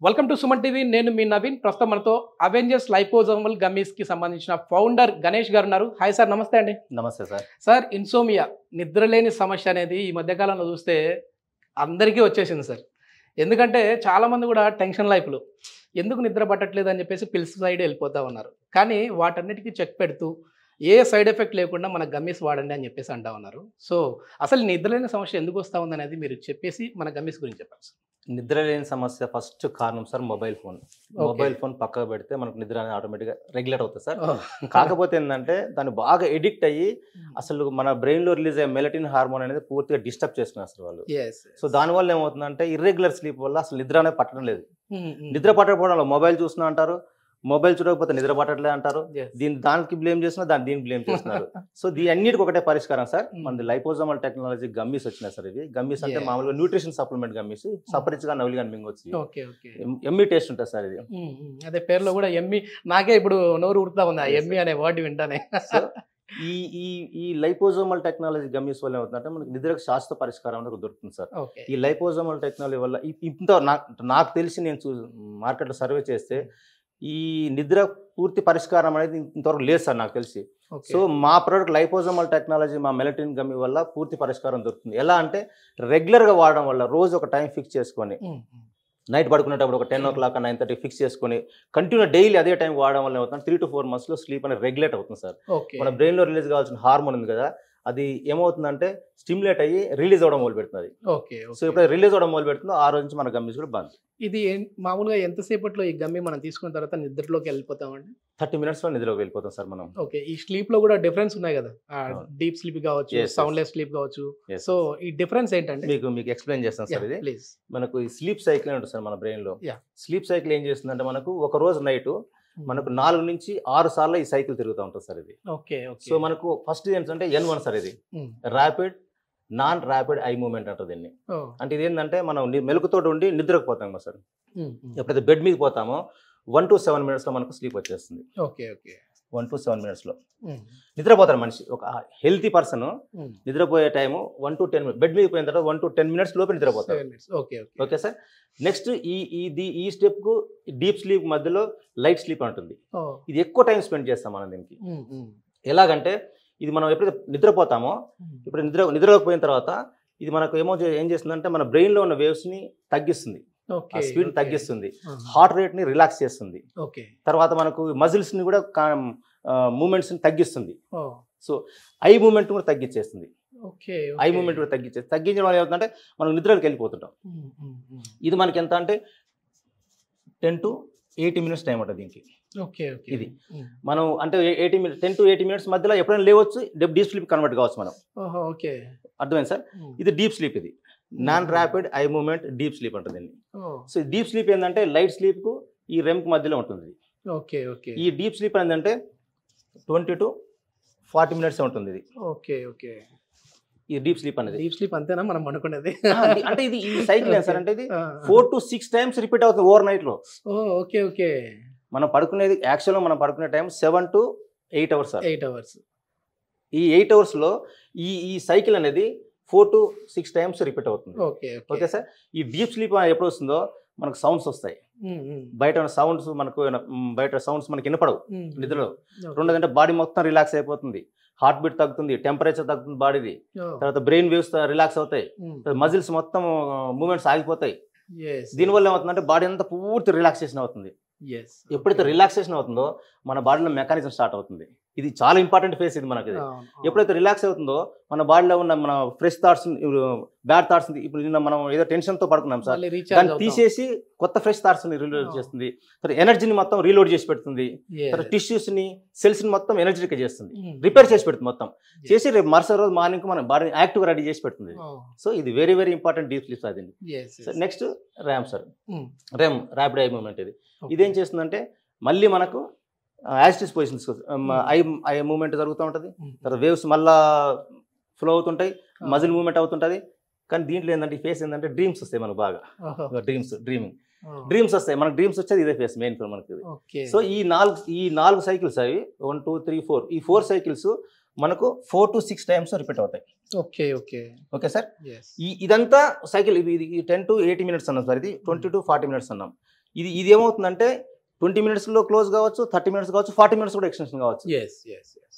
Welcome to Suman TV. నేను మీ నవీన్. ప్రస్తుతం మనతో అవెంజర్స్ లైపోజోమల్ గమ్మీస్ కి సంబంధించిన ఫౌండర్ గణేష్ గారు ఉన్నారు. హాయ్ సార్, నమస్తే అండి. నమస్తే సార్. సార్, ఇన్సోమియా నిద్రలేని సమస్య అనేది ఈ మధ్యకాలంలో చూస్తే అందరికీ వచ్చేసింది సార్. ఎందుకంటే చాలామంది కూడా టెన్షన్ లైఫ్లో ఎందుకు నిద్ర పట్టట్లేదు అని చెప్పేసి పిల్స్ సైడ్ వెళ్ళిపోతా ఉన్నారు. కానీ వాటన్నిటికీ చెక్ పెడుతూ ఏ సైడ్ ఎఫెక్ట్ లేకుండా మన గమ్మీస్ వాడండి అని చెప్పేసి అంటా ఉన్నారు. సో అసలు నిద్రలేని సమస్య ఎందుకు వస్తూ ఉంది అనేది మీరు చెప్పేసి మన గమ్మీస్ గురించి చెప్పండి సార్. నిద్ర లేని సమస్య ఫస్ట్ కారణం sir mobile phone. Mobile phone పక్కకు పెడితే మనకు నిద్ర అనేది ఆటోమేటిక్గా రెగ్యులేట్ అవుతుంది సార్. కాకపోతే ఏంటంటే దాన్ని బాగా ఎడిక్ట్ అయ్యి అసలు మన బ్రెయిన్లో రిలీజ్ అయ్యే మెలటిన్ హార్మోన్ అనేది పూర్తిగా డిస్టర్బ్ చేస్తున్నారు అసలు వాళ్ళు. సో దానివల్ల ఏమవుతుందంటే ఇర్రెగ్యులర్ స్లీప్ వల్ల అసలు నిద్ర అనేది పట్టడం లేదు. నిద్ర పట్టకపోవడంలో మొబైల్ చూస్తున్నా అంటారు, మొబైల్ చూడకపోతే నిద్ర పట్టట్లేదు అంటారు. దానికి బ్లేమ్ చేస్తున్నారు, దీనికి బ్లేమ్ చేస్తున్నారు. సో అన్నిటికి ఒకటే పరిష్కారం సార్. మనది లైపోజోమల్ టెక్నాలజీ గమ్మీస్ వచ్చినాయి సార్. ఇవి గమ్మీస్ అంటే మామూలుగా న్యూట్రిషన్ సప్లిమెంట్ గమ్మీస్. సపరేట్ గా నవ్వులుగా మింగొచ్చు. ఎమ్మి టేస్ట్ ఉంటుంది సార్ ఇది. అదే పేరులో కూడా ఎమ్మి. నాకే ఇప్పుడు నోరు ఉడుతా ఉంది ఎమ్మి అనే వర్డ్ వింటానే. ఈ లైపోజోమల్ టెక్నాలజీ గమ్మీస్ వల్ల ఏమవుతుందంటే మనకి నిద్రకు శాశ్వత పరిష్కారం అనేది దొరుకుతుంది సార్. ఈ లైపోజోమల్ టెక్నాలజీ వల్ల ఇంత నాకు తెలిసి నేను మార్కెట్లో సర్వే చేస్తే ఈ నిద్ర పూర్తి పరిష్కారం అనేది ఇంతవరకు లేదు సార్ నాకు తెలిసి. సో మా ప్రోడక్ట్ లైపోజోమల్ టెక్నాలజీ, మా మెలటిన్ గమ్మీ వల్ల పూర్తి పరిష్కారం దొరుకుతుంది. ఎలా అంటే రెగ్యులర్గా వాడడం వల్ల రోజు ఒక టైం ఫిక్స్ చేసుకొని నైట్ పడుకునేటప్పుడు ఒక 10 o'clock 9:30 ఫిక్స్ చేసుకొని కంటిన్యూ డైలీ అదే టైం వాడడం వల్ల ఏమవుతుంది 3 to 4 months స్లీప్ అనేది రెగ్యులేట్ అవుతుంది సార్. మన బ్రెయిన్లో రిలీజ్ కావాల్సిన హార్మోన్ ఉంది కదా, అది ఏమవుతుందంటే స్టిమ్యులేట్ అయ్యి రిలీజ్ అవ్వడం మొదలు పెడుతుంది. సో ఇప్పుడు రిలీజ్ అవ్వడం మొదలు పెడుతుందో ఆ రోజు నుంచి మన గమ్మీస్ కూడా బంద్. ఇది మామూలుగా ఎంతసేపట్లో ఈ గమ్మీ మనం తీసుకున్న తర్వాత నిద్రలోకి వెళ్ళిపోతామండి? 30 minutes లో నిద్రలోకి వెళ్ళిపోతాం సార్ మనం. ఓకే. ఈ స్లీప్ లో కూడా డిఫరెన్స్ ఉన్నాయి కదా, డీప్ స్లీప్ కావచ్చు, సౌండ్లెస్ స్లీప్ కావచ్చు. సో ఈ డిఫరెన్స్ ఏంటంటే మీకు ఎక్స్ప్లెయిన్ చేస్తాను సార్. ఇది ప్లీజ్. మనకు ఈ స్లీప్ సైకిల్ ఉంటుంది సార్ మన బ్రెయిన్ లో. స్లీప్ సైకిల్ ఏం చేస్తుందంటే మనకు ఒక రోజు నైట్ మనకు 4 నుంచి 6 సార్లు ఈ సైకిల్ తిరుగుతూ ఉంటుంది సార్ ఇది. సో మనకు ఫస్ట్ ఏంటంటే N1 సార్. ఇది rapid non rapid eye movement అంటారు దీన్ని. అంటే ఇది ఏంటంటే మనం మెలకుతో ఉండి నిద్రకు పోతాం సార్. ఎప్పుడైతే బెడ్ మీద పోతామో 1 to 7 minutes లో మనకు స్లీప్ వచ్చేస్తుంది. 1 to 7 minutes లో నిద్రపోతారు మనిషి. ఒక హెల్తీ పర్సన్ నిద్రపోయే టైము 1 to 10 minutes. బెడ్ మీద పోయిన తర్వాత 1 to 10 minutes లోపల నిద్రపోతారు. Okay sir. నెక్స్ట్ ఈ స్టెప్ కు డీప్ స్లీప్ మధ్యలో లైట్ స్లీప్ అంటుంది. ఇది ఎక్కువ టైం స్పెండ్ చేస్తాం మనం దీనికి. ఎలాగంటే ఇది మనం ఎప్పుడైతే నిద్రపోతామో, ఇప్పుడు నిద్రలోకి పోయిన తర్వాత ఇది మనకు ఏం చేస్తుందంటే మన బ్రెయిన్ లో ఉన్న వేవ్స్ ని తగ్గిస్తుంది, స్పీడ్ తగ్గిస్తుంది, హార్ట్ రేట్ ని రిలాక్స్ చేస్తుంది. తర్వాత మనకు మజిల్స్ ని కూడా మూమెంట్స్ ని తగ్గిస్తుంది. సో ఐ మూమెంట్ కూడా తగ్గించేస్తుంది. ఐ మూమెంట్ కూడా తగ్గించడం వల్ల ఏమవుతుందంటే మనం నిద్రలోకి వెళ్ళిపోతుంటాం. ఇది మనకి ఎంత అంటే 10 to 80 minutes టైం ఉంటుంది దీనికి. ఇది మనం అంటే 10 to 80 minutes మధ్యలో ఎప్పుడైనా లేవచ్చు, డీప్ స్లీప్ కన్వర్ట్ కావచ్చు మనం. అర్థమైంది సార్. ఇది డీప్ స్లీప్. ఇది non rapid eye movement deep sleep ఉంటుంది. సో డీప్ స్లీప్ ఏంటంటే లైట్ స్లీప్ కు ఈ రెమ్ కు మధ్యలో ఉంటుంది. ఈ డీప్ స్లీప్ ఏంటంటే 20 to 40 minutes ఉంటుంది. ఇది ఈ డీప్ స్లీప్ అనేది. డీప్ స్లీప్ అంతేనా మనం అనుకునేది? అంటే ఇది ఈ సైకిల్ సార్. అంటే ఇది 4 to 6 times రిపీట్ అవుతుంది ఓవర్ నైట్ లో. మనం పడుకునేది యాక్చువల్గా మనం పడుకునే time 7 to 8 hours sir. 8 hours. ఈ 8 hours లో ఈ సైకిల్ అనేది 4 to 6 times రిపీట్ అవుతుంది. Okay sir. ఈ డీప్ స్లీప్ ఎప్పుడు వస్తుందో మనకు సౌండ్స్ వస్తాయి. బయట సౌండ్స్ మనకి వినపడవు నిద్రలో. రెండోదంటే బాడీ మొత్తం రిలాక్స్ అయిపోతుంది, హార్ట్ బీట్ తగ్గుతుంది, టెంపరేచర్ తగ్గుతుంది బాడీది. తర్వాత బ్రెయిన్ వేవ్స్ రిలాక్స్ అవుతాయి, మజిల్స్ మొత్తం మూమెంట్స్ ఆగిపోతాయి. దీనివల్ల ఏమవుతుందంటే బాడీ అంతా పూర్తి రిలాక్సేషన్ అవుతుంది. ఎప్పుడైతే రిలాక్సేషన్ అవుతుందో మన బాడీలో మెకానిజం స్టార్ట్ అవుతుంది. ఇది చాలా ఇంపార్టెంట్ ఫేస్ ఇది మనకి. ఎప్పుడైతే రిలాక్స్ అవుతుందో మన బాడీలో ఉన్న మన ఫ్రెష్ థాట్స్, బ్యాడ్ థాట్స్, ఇప్పుడు నిన్న మనం ఏదో టెన్షన్ తో పడుకున్నాం సార్, దాన్ని తీసేసి కొత్త ఫ్రెష్ థాట్స్ ని రీలోడ్ చేస్తుంది. తర్వాత ఎనర్జీని మొత్తం రీలోడ్ చేసి పెడుతుంది. తర్వాత టిష్యూస్ ని, సెల్స్ ని మొత్తం ఎనర్జెటిక్ చేస్తుంది, రిపేర్ చేసి పెడుతుంది మొత్తం. చేసి రేపు మరుసటి రోజు మార్నింగ్ మన బాడీని యాక్టివ్ రెడీ చేసి పెడుతుంది. సో ఇది very very important deep sleep అది. Next REM sir. REM rapid eye movement. ఇదేం చేస్తుందంటే మళ్ళీ మనకు యాజిటిస్ పొజిషన్స్ ఐ మూవ్మెంట్ జరుగుతూ ఉంటుంది. తర్వాత వేవ్స్ మళ్ళా ఫ్లో అవుతుంటాయి, మజిల్ మూవ్మెంట్ అవుతుంటుంది. కానీ దీంట్లో ఏంటంటే ఈ ఫేస్ ఏంటంటే డ్రీమ్స్ వస్తాయి మనకు బాగా. డ్రీమ్స్ వస్తాయి మనకు. డ్రీమ్స్ వచ్చేది ఇదే ఫేస్ మెయిన్ మనకి. సో ఈ 4 సైకిల్స్ అవి 1 2 3 4 ఈ 4 సైకిల్స్ మనకు 4 to 6 times రిపీట్ అవుతాయి. Okay sir. ఇదంతా సైకిల్. ఇది 10 to 80 minutes అన్నాం సార్. ఇది 20 to 40 minutes అన్నాం. ఇది ఏమవుతుందంటే 20 minutesలో క్లోజ్ కావచ్చు, 30 minutes కావచ్చు, 40 minutes కూడా ఎక్స్టెన్షన్ కావచ్చు.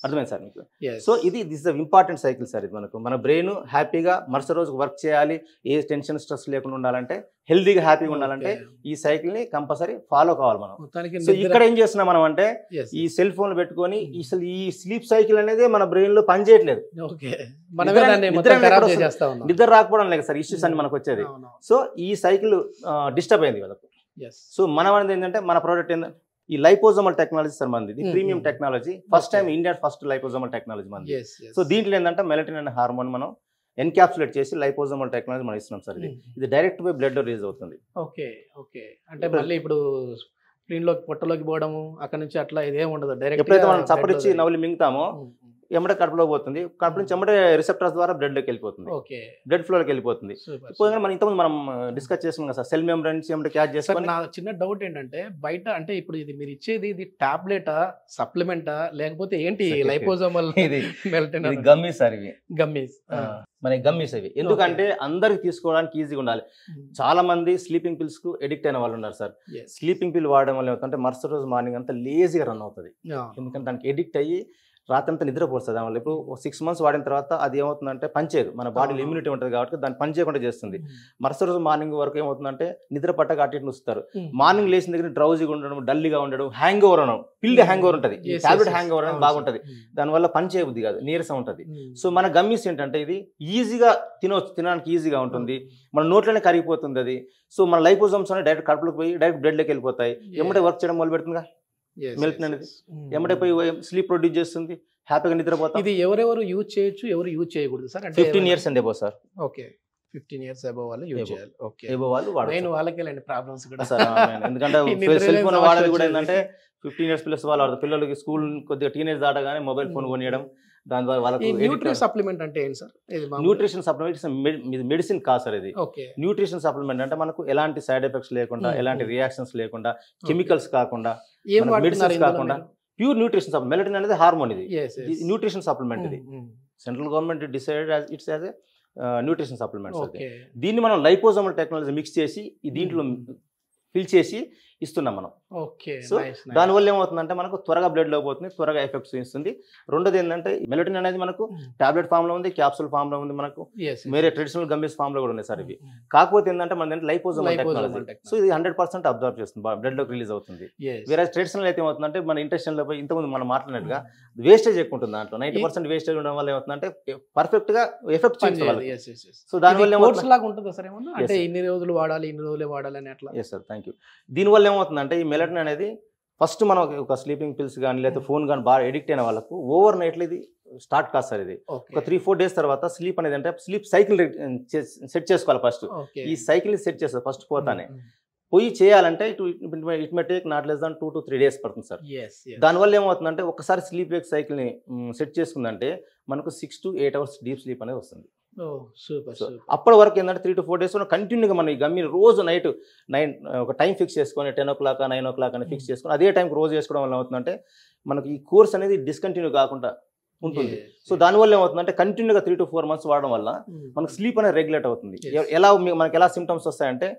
అర్థమైంది సార్ మీకు? So this the important cycle sir. ఇది మన బ్రెయిన్ హ్యాపీగా మరుసటి రోజు వర్క్ చేయాలి, ఏ టెన్షన్ స్ట్రెస్ లేకుండా ఉండాలంటే, హెల్దీగా హ్యాపీగా ఉండాలంటే ఈ సైకిల్ ని కంపల్సరీ ఫాలో కావాలి మనం. సో ఇక్కడ ఏం చేస్తున్నాం మనం అంటే ఈ సెల్ ఫోన్లు పెట్టుకొని ఈ స్లీప్ సైకిల్ అనేది మన బ్రెయిన్ లో పని చేయట్లేదు. నిద్ర రాకపోవడం లేదు సార్ ఇష్యూస్ అన్ని మనకు వచ్చేది. సో ఈ సైకిల్ డిస్టర్బ్ అయింది వాళ్ళకు. సో మనం అనేది ఏంటంటే మన ప్రోడక్ట్ ఏంటంటే ఈ లైపోజోమల్ టెక్నాలజీ సార్ మనది, ఇది premium technology. First time India first liposomal technology మనది. సో దీంట్లో ఏంటంటే మెలటిన్ అనే హార్మోన్ మనం ఎన్క్యాప్సులేట్ చేసి లైపోజోమల్ టెక్నాలజీ మనం ఇస్తున్నాం సార్. ఇది డైరెక్ట్ బై బ్లడ్ రిలీజ్ అవుతుంది. అంటే మళ్ళీ ఇప్పుడు స్క్రీన్ లోకి పొట్టలోకి పోవడము అక్కడ నుంచి అట్లా ఇదేం ఉండదు. డైరెక్ట్ ఎప్పుడైతే మనం చప్పరిచ్చి నవ్వులు మింగుతామో ఎమ్మటే కడుపులో పోతుంది, కడుపు నుంచి ఎమ్మటే రిసెప్టర్స్ ద్వారా బ్లడ్లోకి వెళ్ళిపోతుంది, బ్లడ్ ఫ్లోకి వెళ్ళిపోతుంది. మనం ఇంతకుముందు మనం డిస్కస్ చేస్తున్నాం కదా సార్, సెల్ మెంబ్రేన్ నుంచి ఎమ్మటే క్యాచ్ చేసుకొని. నా చిన్న డౌట్ ఏంటంటే బయట అంటే ఇప్పుడు ఇది మీరు ఇచ్చేది ఇది టాబ్లెటా, సప్లిమెంటా, లేకపోతే ఏంటి లైపోజోమల్ మెలటిన్? గమ్మీస్ సార్, ఇవి గమ్మీస్. మన గమ్మీస్ అవి ఎందుకంటే అందరికి తీసుకోవడానికి ఈజీగా ఉండాలి. చాలా మంది స్లీపింగ్ పిల్స్ కు ఎడిక్ట్ అయిన వాళ్ళు ఉన్నారు సార్. స్లీపింగ్ పిల్ వాడడం వల్ల ఏమవుతుందంటే మరుసటి రోజు మార్నింగ్ అంతా లేజీగా రన్ అవుతుంది. ఎందుకంటే దానికి ఎడిక్ట్ అయ్యి రాత్రంతా నిద్రపోతుంది. దానివల్ల ఇప్పుడు 6 months వాడిన తర్వాత అది ఏమవుతుందంటే పనిచేయదు, మన బాడీలో ఇమ్యూనిటీ ఉంటుంది కాబట్టి దాన్ని పని చేయకుండా చేస్తుంది. మరుసటి రోజు మార్నింగ్ వరకు ఏమవుతుందంటే నిద్ర పట్టక అటు ఇటు వస్తారు. మార్నింగ్ లేచిన దగ్గర డ్రౌజీగా ఉండడం, డల్లీగా ఉండడం, హ్యాంగ్ ఓవర్ అనడం, పిల్డ్ హ్యాంగ్ ఓవర్ ఉంటుంది, టాబ్లెట్ హ్యాంగ్ ఓవర్ అనేది బాగుంటుంది. దానివల్ల పని చేయబుద్ధి కాదు, నీరసం ఉంటుంది. సో మన గమ్మీస్ ఏంటంటే ఇది ఈజీగా తినవచ్చు, తినడానికి ఈజీగా ఉంటుంది, మన నోట్లోనే కరిగిపోతుంది అది. సో మన లైపోజోమ్స్ అనేవి డైరెక్ట్ కడుపులోకి పోయి డైరెక్ట్ బ్లడ్లోకి వెళ్ళిపోతాయి. ఎమ్మటే వర్క్ చేయడం మొదలు పెడుతుందిగా మెలటిన్ అనేది, ఎమ్మటే పోయి స్లీప్ ప్రొడ్యూస్ చేస్తుంది, హ్యాపీగా నిద్రపోతాం. ఇది ఎవరెవరు యూజ్ చేయొచ్చు, ఎవరు యూజ్ చేయకూడదు సార్? అంటే 15 years and above sir. Okay, 15 years above వాళ్ళు యూజ్ చేయాలి. ఓకే, అబోవ్ వాళ్ళు వాడచ్చు. నేను వాళ్ళకే లేండి ప్రాబ్లమ్స్ కూడా సార్, ఎందుకంటే సెల్ ఫోన్ వాడేది కూడా ఏంటంటే 15 years ప్లస్ వాళ్ళు వాడతారు. పిల్లలకి స్కూల్ కొద్దిగా టీనేజ్ దాటగానే మొబైల్ ఫోన్ కొనియడం, దాని ద్వారా వాళ్ళకి. న్యూట్రిషన్ సప్లిమెంట్ అంటే ఏంటి సార్? న్యూట్రిషన్ సప్లిమెంట్ మెడిసిన్ కాదు సార్ ఇది. న్యూట్రిషన్ సప్లిమెంట్ అంటే మనకు ఎలాంటి సైడ్ ఎఫెక్ట్స్ లేకుండా, ఎలాంటి రియాక్షన్స్ లేకుండా, కెమికల్స్ కాకుండా, మెడిసిన్స్ కాకుండా ప్యూర్ న్యూట్రిషన్ సప్లిమెంట్. మెలటిన్ అనేది హార్మోన్, ఇది న్యూట్రిషన్ సప్లిమెంట్. ఇది central government decided it's as a nutrition supplements. దీన్ని మనం లైపోజోమల్ టెక్నాలజీ మిక్స్ చేసి దీంట్లో ఫిల్ చేసి ఇస్తున్నాం మనం. సో దానివల్ల ఏమవుతుందంటే మనకు త్వరగా బ్లడ్ లో పోతుంది, త్వరగా ఎఫెక్ట్స్ ఇస్తుంది. రెండోది ఏంటంటే మెలటిన్ అనేది మనకు టాబ్లెట్ ఫామ్ లో ఉంది, క్యాప్సూల్ ఫామ్ లో ఉంది, మనకు వేరే ట్రెడిషనల్ గమ్మీస్ ఫామ్ లో కూడా ఉన్నాయి సార్ ఇవి. కాకపోతే ఏంటంటే మన లైపోజోమల్ టెక్నాలజీ. సో ఇది 100% అబ్జర్వ్ చేస్తుంది, బ్లడ్ లోకి రిలీజ్ అవుతుంది. వేరే ట్రెడిషనల్ అయితే ఏమవుతుందంటే మన ఇంటెస్టైన్ లో పోయి ఇంతకుముందు మనం మాట్లాడినట్టుగా వేస్టేజ్ ఎక్కువ ఉంటుంది. దాంట్లో 90% వేస్టేజ్ ఉండడం వల్ల ఏమవుతుందంటే పర్ఫెక్ట్ గా ఎఫెక్ట్ చేస్తుంది. సో దానివల్ల అంటే ఇన్ని రోజులు వాడాలి, ఇన్ని రోజులే వాడాలి అని అట్లా. Yes sir, thank you. దీనివల్ల ఏమవుతుందంటే ఈ మెలటిన్ అనేది ఫస్ట్ మనం ఒక స్లీపింగ్ పిల్స్ కానీ లేకపోతే ఫోన్ కానీ బాగా ఎడిక్ట్ అయిన వాళ్ళకు ఓవర్ నైట్లో ఇది స్టార్ట్ కాదు సార్. ఇది ఒక 3-4 days తర్వాత స్లీప్ అనేది అంటే స్లీప్ సైకిల్ సెట్ చేసుకోవాలి. ఫస్ట్ ఈ సైకిల్ సెట్ చేస్తారు ఫస్ట్ పోతానే. పోయి చేయాలంటే it may take not less than 2 to 3 days పడుతుంది సార్. దానివల్ల ఏమవుతుందంటే ఒకసారి స్లీప్ వేక్ సైకిల్ ని సెట్ చేసుకుందంటే మనకు 6 to 8 hours డీప్ స్లీప్ అనేది వస్తుంది. అప్పటి వరకు ఏంటంటే 3 to 4 days కంటిన్యూగా మనం ఈ గమ్మిని రోజు నైట్ 9 ఒక టైం ఫిక్స్ చేసుకొని 10 o'clock 9 o'clock అని ఫిక్స్ చేసుకొని అదే టైంకి రోజు చేసుకోవడం వల్ల ఏమవుతుందంటే మనకి ఈ కోర్స్ అనేది డిస్కంటిన్యూ కాకుండా ఉంటుంది. సో దానివల్ల ఏమవుతుందంటే కంటిన్యూగా 3 to 4 months వాడడం వల్ల మనకు స్లీప్ అనేది రెగ్యులేట్ అవుతుంది. ఎలా మనకి ఎలా సిమ్టమ్స్ వస్తాయంటే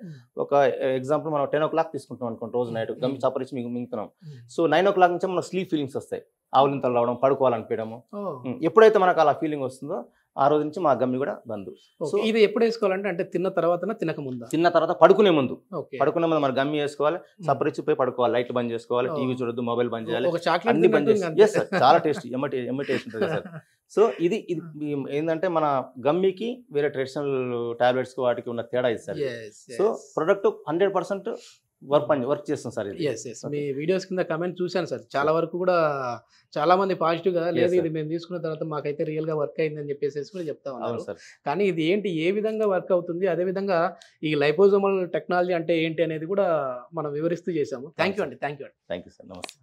ఒక ఎగ్జాంపుల్ మనం 10 o'clock తీసుకుంటాం అనుకోండి రోజు నైట్ గమ్మి చప్పరిచ్చి మింగుతున్నాం. సో 9 o'clock నుంచి మనకు స్లీప్ ఫీలింగ్స్ వస్తాయి, ఆవులింతలు రావడం, పడుకోవాలనిపించడము. ఎప్పుడైతే మనకు అలా ఫీలింగ్ వస్తుందో ఆ రోజు నుంచి మా గమ్మి కూడా బంద్. సో ఇది ఎప్పుడు వేసుకోవాలంటే అంటే తిన్న తర్వాత తినక ముందు? తిన్న తర్వాత పడుకునే ముందు మన గమ్మి వేసుకోవాలి, సపరిచ్చి పోయి పడుకోవాలి, లైట్ బంద్ చేసుకోవాలి, టీవీ చూడొద్దు, మొబైల్ బంద్ చేయాలి, అన్ని బంద్ చేయాలి. చాలా టేస్టీ టేస్ట్ ఉంటుంది సార్. సో ఇది ఏంటంటే మన గమ్మికి వేరే ట్రెడిషనల్ టాబ్లెట్స్ వాటికి ఉన్న తేడా ఇది సార్. సో ప్రొడక్ట్ 100% వర్క్ చేస్తాం సార్. మీ వీడియోస్ కింద కమెంట్ చూశాను సార్, చాలా వరకు కూడా చాలా మంది పాజిటివ్ గా లేదు ఇది మేము తీసుకున్న తర్వాత మాకైతే రియల్ గా వర్క్ అయింది అని చెప్పేసి కూడా చెప్తా ఉన్నారు. కానీ ఇది ఏంటి, ఏ విధంగా వర్క్ అవుతుంది, అదే విధంగా ఈ లైపోజోమల్ టెక్నాలజీ అంటే ఏంటి అనేది కూడా మనం వివరిస్తూ చేసాము. థ్యాంక్ యూ అండి. Thank you sir. నమస్తే.